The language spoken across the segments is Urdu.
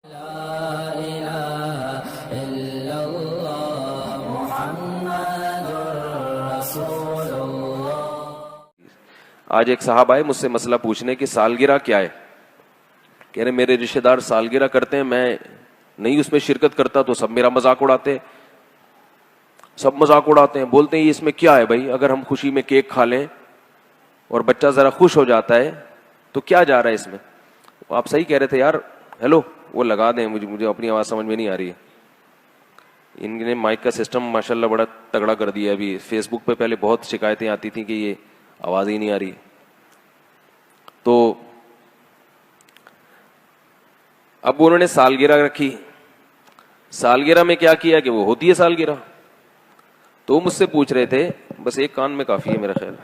آج ایک صاحب آئے مجھ سے مسئلہ پوچھنے کہ سالگرہ کیا ہے. کہہ رہے میرے رشتے دار سالگرہ کرتے ہیں, میں نہیں اس میں شرکت کرتا تو سب میرا مذاق اڑاتے ہیں, بولتے ہیں یہ اس میں کیا ہے بھائی, اگر ہم خوشی میں کیک کھا لیں اور بچہ ذرا خوش ہو جاتا ہے تو کیا جا رہا ہے اس میں. آپ صحیح کہہ رہے تھے یار. ہیلو وہ لگا دیں, مجھے اپنی آواز سمجھ میں نہیں آ رہی ہے. ان نے مائک کا سسٹم ماشاءاللہ بڑا تگڑا کر دیا. ابھی فیس بک پہ پہلے بہت شکایتیں آتی تھیں کہ یہ آواز ہی نہیں آ رہی. تو اب انہوں نے سالگرہ رکھی. سالگرہ میں کیا کیا کہ وہ ہوتی ہے سالگرہ. تو مجھ سے پوچھ رہے تھے, بس ایک کان میں کافی ہے میرا خیال,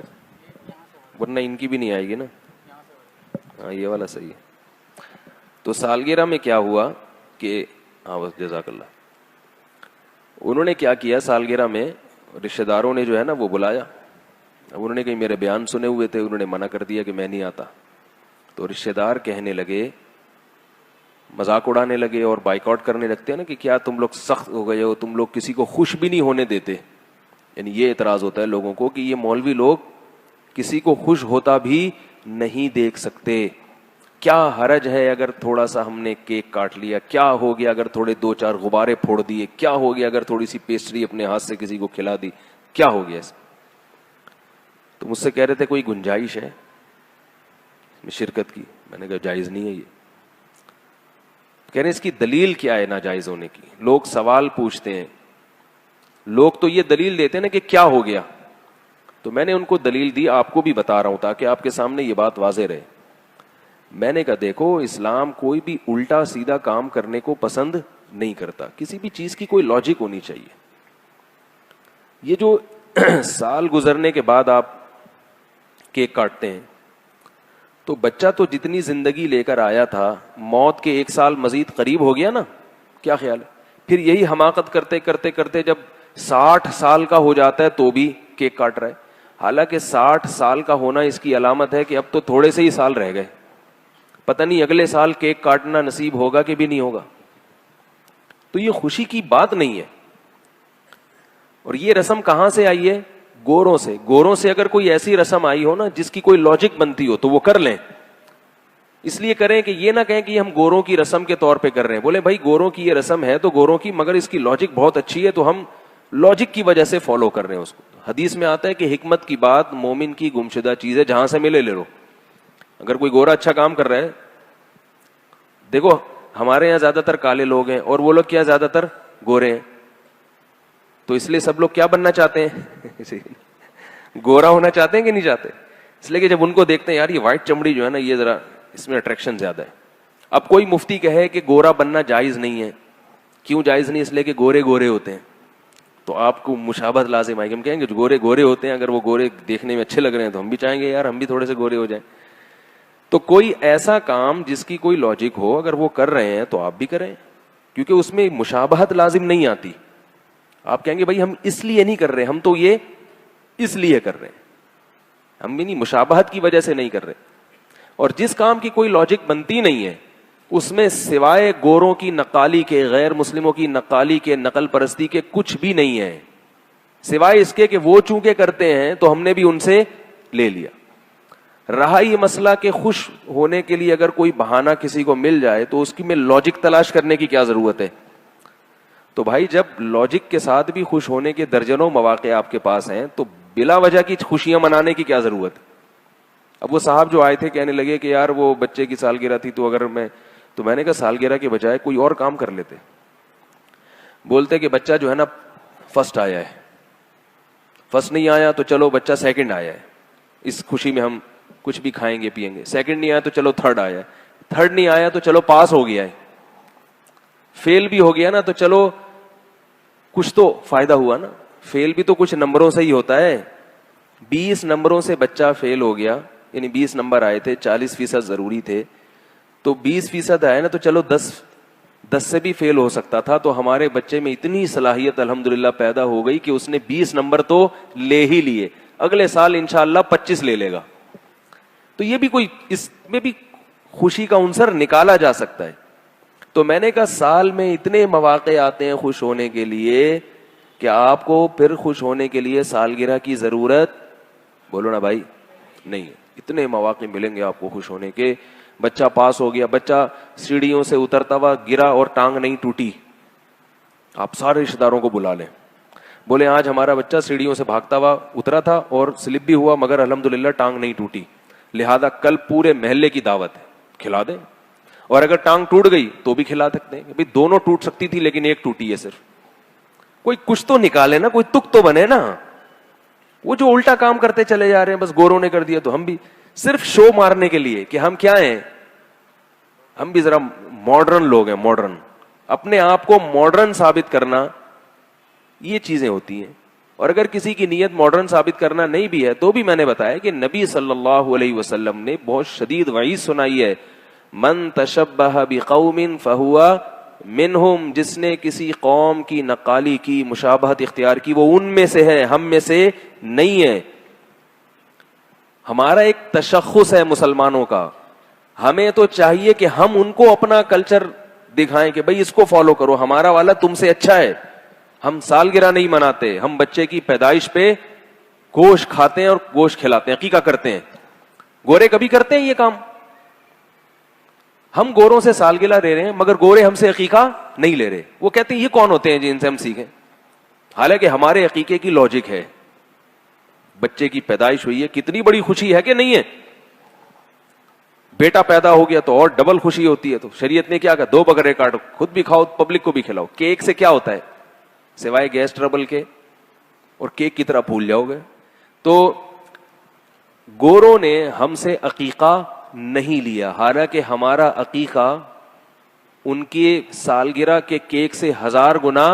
ورنہ ان کی بھی نہیں آئے گی نا. ہاں یہ والا صحیح ہے. تو سالگرہ میں کیا ہوا کہ ہاں بس جزاک اللہ. انہوں نے کیا کیا سالگرہ میں, رشتہ داروں نے جو ہے نا وہ بلایا. اب انہوں نے کہیں میرے بیان سنے ہوئے تھے, انہوں نے منع کر دیا کہ میں نہیں آتا. تو رشتہ دار کہنے لگے, مذاق اڑانے لگے اور بائیک آؤٹ کرنے لگتے ہیں نا کہ کیا تم لوگ سخت ہو گئے ہو, تم لوگ کسی کو خوش بھی نہیں ہونے دیتے. یعنی یہ اعتراض ہوتا ہے لوگوں کو کہ یہ مولوی لوگ کسی کو خوش ہوتا بھی نہیں دیکھ سکتے. کیا حرج ہے اگر تھوڑا سا ہم نے کیک کاٹ لیا, کیا ہو گیا اگر تھوڑے 2-4 غبارے پھوڑ دیے, کیا ہو گیا اگر تھوڑی سی پیسٹری اپنے ہاتھ سے کسی کو کھلا دی, کیا ہو گیا اس. تو مجھ سے کہہ رہے تھے کوئی گنجائش ہے شرکت کی. میں نے کہا جائز نہیں ہے یہ. کہہ رہے اس کی دلیل کیا ہے ناجائز ہونے کی. لوگ سوال پوچھتے ہیں, لوگ تو یہ دلیل دیتے ہیں نا کہ کیا ہو گیا. تو میں نے ان کو دلیل دی, آپ کو بھی بتا رہا ہوں تاکہ آپ کے سامنے یہ بات واضح رہے. میں نے کہا دیکھو اسلام کوئی بھی الٹا سیدھا کام کرنے کو پسند نہیں کرتا. کسی بھی چیز کی کوئی لاجک ہونی چاہیے. یہ جو سال گزرنے کے بعد آپ کیک کاٹتے ہیں تو بچہ تو جتنی زندگی لے کر آیا تھا موت کے 1 سال مزید قریب ہو گیا نا. کیا خیال ہے؟ پھر یہی حماقت کرتے کرتے کرتے جب 60 سال کا ہو جاتا ہے تو بھی کیک کاٹ رہا ہے. حالانکہ 60 سال کا ہونا اس کی علامت ہے کہ اب تو تھوڑے سے ہی سال رہ گئے, پتہ نہیں اگلے سال کیک کاٹنا نصیب ہوگا کہ بھی نہیں ہوگا. تو یہ خوشی کی بات نہیں ہے. اور یہ رسم کہاں سے آئی ہے؟ گوروں سے. گوروں سے اگر کوئی ایسی رسم آئی ہو نا جس کی کوئی لاجک بنتی ہو تو وہ کر لیں. اس لیے کریں کہ یہ نہ کہیں کہ ہم گوروں کی رسم کے طور پہ کر رہے ہیں. بولے بھائی گوروں کی یہ رسم ہے تو گوروں کی, مگر اس کی لاجک بہت اچھی ہے تو ہم لاجک کی وجہ سے فالو کر رہے ہیں اس کو. حدیث میں آتا ہے کہ حکمت کی بات مومن کی گمشدہ چیز ہے, جہاں سے ملے لے لو. اگر کوئی گورا اچھا کام کر رہا ہے, دیکھو ہمارے یہاں زیادہ تر کالے لوگ ہیں اور وہ لوگ کیا زیادہ تر گورے ہیں, تو اس لیے سب لوگ کیا بننا چاہتے ہیں؟ گورا ہونا چاہتے ہیں کہ نہیں چاہتے؟ اس لیے کہ جب ان کو دیکھتے ہیں یار یہ وائٹ چمڑی جو ہے نا یہ ذرا اس میں اٹریکشن زیادہ ہے. اب کوئی مفتی کہے کہ گورا بننا جائز نہیں ہے. کیوں جائز نہیں؟ اس لیے کہ گورے گورے ہوتے ہیں. تو آپ کو مشابہت لازم آئے گی. ہم کہیں گے جو گورے گورے ہوتے ہیں, اگر وہ گورے دیکھنے میں اچھے لگ رہے ہیں تو ہم بھی چاہیں گے یار ہم بھی تھوڑے سے گورے ہو جائیں. تو کوئی ایسا کام جس کی کوئی لاجک ہو اگر وہ کر رہے ہیں تو آپ بھی کریں, کیونکہ اس میں مشابہت لازم نہیں آتی. آپ کہیں گے بھائی ہم اس لیے نہیں کر رہے, ہم تو یہ اس لیے کر رہے ہیں, ہم بھی نہیں مشابہت کی وجہ سے نہیں کر رہے. اور جس کام کی کوئی لاجک بنتی نہیں ہے اس میں سوائے گوروں کی نقالی کے, غیر مسلموں کی نقالی کے, نقل پرستی کے کچھ بھی نہیں ہے, سوائے اس کے کہ وہ چونکہ کرتے ہیں تو ہم نے بھی ان سے لے لیا. رہا یہ مسئلہ کہ خوش ہونے کے لیے اگر کوئی بہانہ کسی کو مل جائے تو اس کی میں لاجک تلاش کرنے کی کیا ضرورت ہے؟ تو بھائی جب لاجک کے ساتھ بھی خوش ہونے کے درجنوں مواقع آپ کے پاس ہیں تو بلا وجہ کی خوشیاں منانے کی کیا ضرورت ہے؟ اب وہ صاحب جو آئے تھے کہنے لگے کہ یار وہ بچے کی سالگرہ تھی تو اگر میں نے کہا سالگرہ کے بجائے کوئی اور کام کر لیتے. بولتے کہ بچہ جو ہے نا فرسٹ آیا ہے, فرسٹ نہیں آیا تو چلو بچہ سیکنڈ آیا ہے, اس خوشی میں ہم کچھ بھی کھائیں گے پیئیں گے. سیکنڈ نہیں آیا تو چلو تھرڈ آیا ہے, تھرڈ نہیں آیا تو چلو پاس ہو گیا ہے, فیل بھی ہو گیا نا تو چلو کچھ تو فائدہ ہوا نا. فیل بھی تو کچھ نمبروں سے ہی ہوتا ہے. 20 نمبروں سے بچہ فیل ہو گیا, یعنی 20 نمبر آئے تھے, 40% ضروری تھے, تو 20% آئے نا تو چلو 10 سے بھی فیل ہو سکتا تھا. تو ہمارے بچے میں اتنی صلاحیت الحمدللہ پیدا ہو گئی کہ اس نے 20 نمبر تو لے ہی لیے, اگلے سال انشاءاللہ 25 لے لے گا. تو یہ بھی کوئی, اس میں بھی خوشی کا عنصر نکالا جا سکتا ہے. تو تو میں نے کہا سال میں اتنے مواقع آتے ہیں خوش ہونے کے لیے کہ آپ کو پھر خوش ہونے کے لیے سالگرہ کی ضرورت بولو نا بھائی نہیں. اتنے مواقع ملیں گے آپ کو خوش ہونے کے. بچہ پاس ہو گیا, بچہ سیڑھیوں سے اترتا ہوا گرا اور ٹانگ نہیں ٹوٹی, آپ سارے رشتے داروں کو بلا لیں, بولے آج ہمارا بچہ سیڑھیوں سے بھاگتا ہوا اترا تھا اور سلپ بھی ہوا مگر الحمدللہ ٹانگ نہیں ٹوٹی, لہذا کل پورے محلے کی دعوت ہے, کھلا دیں. اور اگر ٹانگ ٹوٹ گئی تو بھی کھلا سکتے ہیں, کہ دونوں ٹوٹ سکتی تھی لیکن ایک ٹوٹی ہے صرف. کوئی کچھ تو نکالے نا, کوئی تک تو بنے نا. وہ جو الٹا کام کرتے چلے جا رہے ہیں, بس گوروں نے کر دیا تو ہم بھی, صرف شو مارنے کے لیے کہ ہم کیا ہیں, ہم بھی ذرا ماڈرن لوگ ہیں, ماڈرن, اپنے آپ کو ماڈرن ثابت کرنا, یہ چیزیں ہوتی ہیں. اور اگر کسی کی نیت ماڈرن ثابت کرنا نہیں بھی ہے تو بھی میں نے بتایا کہ نبی صلی اللہ علیہ وسلم نے بہت شدید وعید سنائی ہے, من تشبہ بقوم فہو منہم, جس نے کسی قوم کی نقالی کی, مشابہت اختیار کی, وہ ان میں سے ہے, ہم میں سے نہیں ہے. ہمارا ایک تشخص ہے مسلمانوں کا, ہمیں تو چاہیے کہ ہم ان کو اپنا کلچر دکھائیں کہ بھئی اس کو فالو کرو, ہمارا والا تم سے اچھا ہے. ہم سالگرہ نہیں مناتے, ہم بچے کی پیدائش پہ گوشت کھاتے ہیں اور گوشت کھلاتے ہیں, عقیقہ کرتے ہیں. گورے کبھی کرتے ہیں یہ کام؟ ہم گوروں سے سالگرہ لے رہے ہیں مگر گورے ہم سے عقیقہ نہیں لے رہے. وہ کہتے ہیں یہ کون ہوتے ہیں جن سے ہم سیکھیں, حالانکہ ہمارے عقیقے کی لاجک ہے. بچے کی پیدائش ہوئی ہے, کتنی بڑی خوشی ہے کہ نہیں ہے. بیٹا پیدا ہو گیا تو اور ڈبل خوشی ہوتی ہے. تو شریعت نے کیا کہا, 2 بکرے کاٹو, خود بھی کھاؤ پبلک کو بھی کھلاؤ. کیک سے کیا ہوتا ہے سوائے گیس ٹربل کے, اور کیک کی طرح بھول جاؤ گے. تو گوروں نے ہم سے عقیقہ نہیں لیا, حالانکہ ہمارا عقیقہ ان کی سالگرہ کے کیک سے 1000 گنا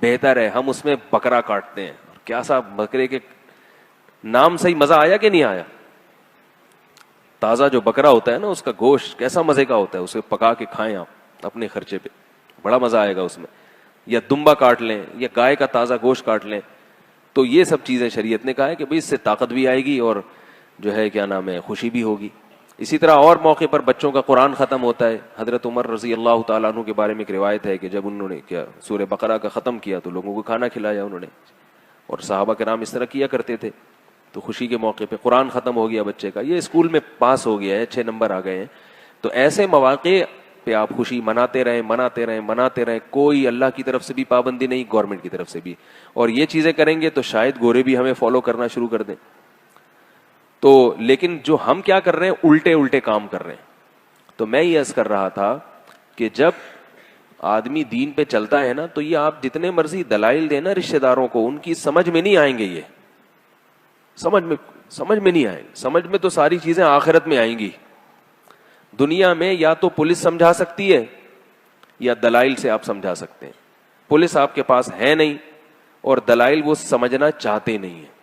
بہتر ہے. ہم اس میں بکرا کاٹتے ہیں. کیا سا بکرے کے نام سے ہی مزہ آیا کہ نہیں آیا؟ تازہ جو بکرا ہوتا ہے نا, اس کا گوشت کیسا مزے کا ہوتا ہے, اسے پکا کے کھائیں آپ اپنے خرچے پہ, بڑا مزہ آئے گا اس میں. یا دمبا کاٹ لیں, یا گائے کا تازہ گوشت کاٹ لیں. تو یہ سب چیزیں شریعت نے کہا ہے کہ بھئی اس سے طاقت بھی آئے گی اور جو ہے کیا نام ہے خوشی بھی ہوگی. اسی طرح اور موقع پر بچوں کا قرآن ختم ہوتا ہے. حضرت عمر رضی اللہ تعالیٰ عنہ کے بارے میں ایک روایت ہے کہ جب انہوں نے کیا سورہ بقرہ کا ختم کیا تو لوگوں کو کھانا کھلایا انہوں نے, اور صحابہ کرام اس طرح کیا کرتے تھے. تو خوشی کے موقع پہ قرآن ختم ہو گیا بچے کا, یہ اسکول میں پاس ہو گیا ہے, 6 نمبر آ گئے ہیں. تو ایسے مواقع پہ آپ خوشی مناتے رہیں, مناتے رہیں, مناتے رہیں. کوئی اللہ کی طرف سے بھی پابندی نہیں, گورنمنٹ کی طرف سے بھی. اور یہ چیزیں کریں گے تو شاید گورے بھی ہمیں فالو کرنا شروع کر دیں. تو لیکن جو ہم کیا کر رہے ہیں, الٹے الٹے کام کر رہے ہیں. تو میں یہ عرض کر رہا تھا کہ جب آدمی دین پہ چلتا ہے نا, تو یہ آپ جتنے مرضی دلائل دینا رشتے داروں کو, ان کی سمجھ میں نہیں آئیں گے. یہ سمجھ میں نہیں آئیں گے. سمجھ میں تو ساری چیزیں آخرت میں آئیں گی. دنیا میں یا تو پولیس سمجھا سکتی ہے یا دلائل سے آپ سمجھا سکتے ہیں. پولیس آپ کے پاس ہے نہیں اور دلائل وہ سمجھنا چاہتے نہیں ہیں.